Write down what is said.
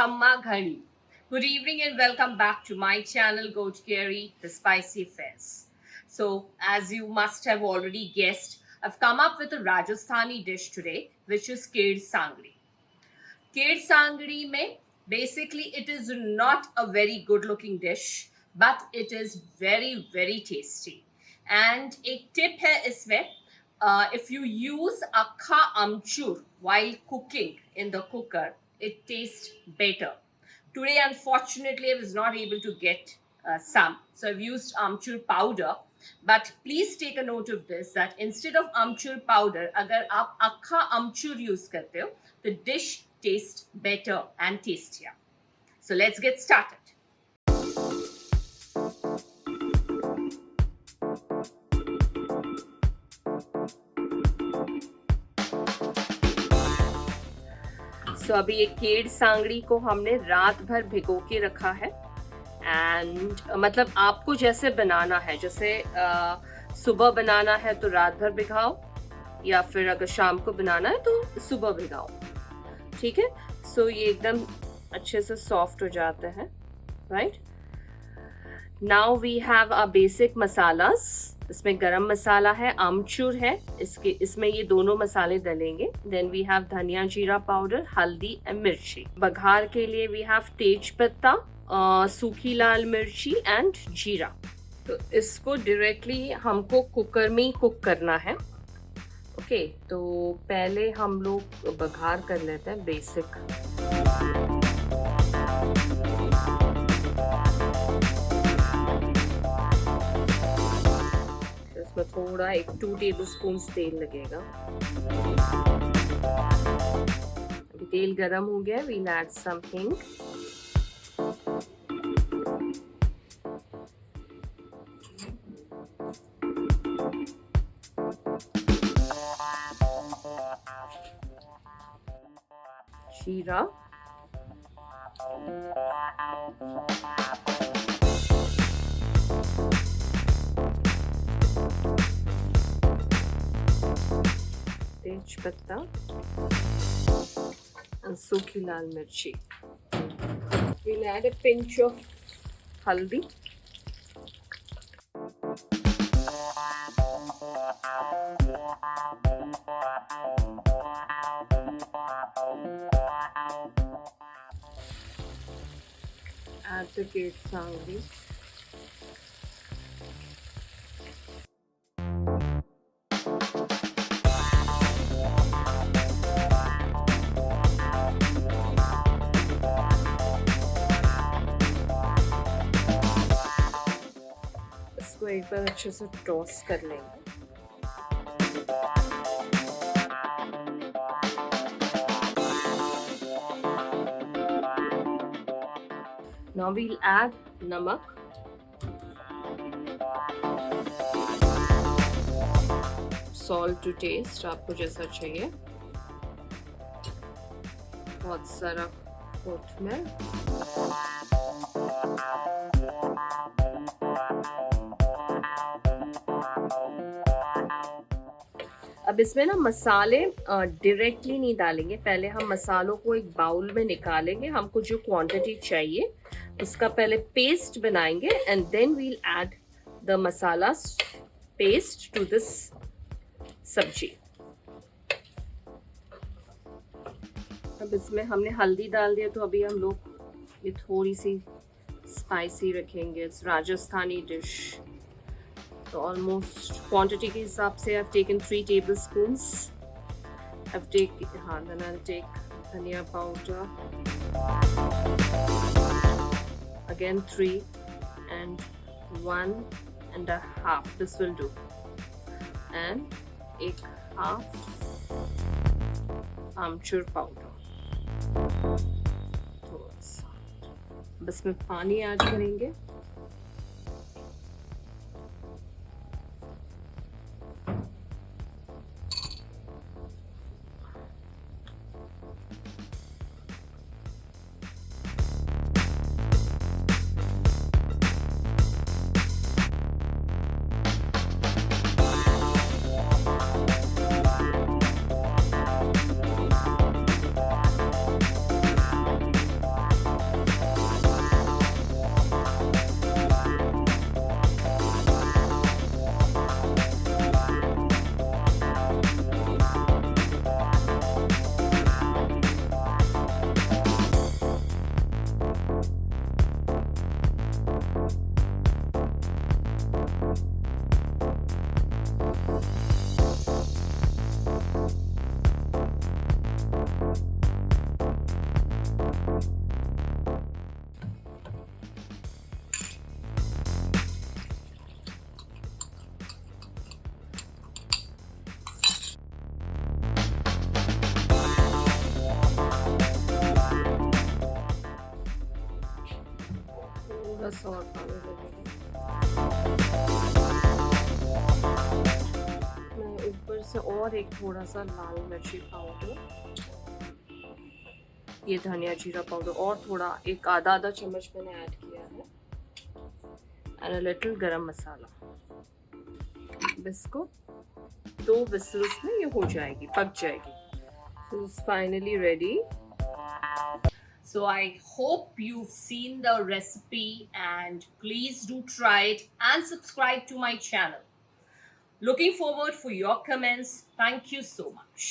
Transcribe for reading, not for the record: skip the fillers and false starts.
Khamma Ghani. Good evening and welcome back to my channel Godkeri, the Spicy Fairs. So, as you must have already guessed, I've come up with a Rajasthani dish today, which is Ker Sangri. Ker Sangri mein, basically it is not a very good looking dish, but it is very tasty. And एक tip है इसमें, if you use akha amchur while cooking in the cooker, it tastes better. Today, unfortunately, I was not able to get some, so I've used amchur powder. But please take a note of this, that instead of amchur powder, अगर आप akha amchur use करते हो, the dish tastes better and tastier. So let's get started. So अभी ये केर सांगड़ी को हमने रात भर भिगो के रखा है. एंड मतलब आपको जैसे बनाना है, जैसे सुबह बनाना है तो रात भर भिगाओ, या फिर अगर शाम को बनाना है तो सुबह भिगाओ. ठीक है. सो ये एकदम अच्छे से सॉफ्ट हो जाते हैं. Right. Now we have a basic masalas. इसमें गरम मसाला है, आमचूर है, इसमें ये दोनों मसाले डलेंगे. देन वी हैव धनिया जीरा पाउडर, हल्दी एंड मिर्ची. बघार के लिए वी हैव तेज पत्ता, सूखी लाल मिर्ची एंड जीरा. तो इसको डायरेक्टली हमको कुकर में ही कुक करना है. ओके. तो पहले हम लोग बघार कर लेते हैं बेसिक. इसमें थोड़ा 2 टेबलस्पून तेल लगेगा. अभी तेल गरम हो गया. वील ऐड सम हिंग. जीरा, तेज पत्ता and सूखी लाल मिर्ची. We'll add a pinch of haldi. Add the Ker Sangri. इसको एक बार अच्छे से टॉस कर लेंगे. Now we'll add नमक, salt to taste, आपको जैसा चाहिए. बहुत सारा कोथमीर. अब इसमें ना मसाले डायरेक्टली नहीं डालेंगे. पहले हम मसालों को एक बाउल में निकालेंगे. हमको जो क्वांटिटी चाहिए उसका पहले पेस्ट बनाएंगे and then we'll add the masala paste to this sabzi. अब इसमें हमने हल्दी डाल दिया, तो अभी हम लोग ये थोड़ी सी स्पाइसी रखेंगे. It's Rajasthani dish. तो ऑलमोस्ट क्वांटिटी के हिसाब से I've taken 3 tablespoons. Then I'll take धनिया powder. Again 3 and 1.5. This will do. And 1/2 amchur powder. थोड़ा सा बस में पानी ऐड करेंगे. थोड़ा सा और पानी लगेगा। मैं ऊपर से और एक थोड़ा सा लाल मिर्ची पाउडर, ये धनिया जीरा पाउडर और थोड़ा एक आधा चम्मच मैंने ऐड किया है, एंड अ लिटिल गरम मसाला। इसको 2 whistles में ये हो जाएगी, पक जाएगी। So it's finally ready. So I hope you've seen the recipe and please do try it and subscribe to my channel. Looking forward for your comments. Thank you so much.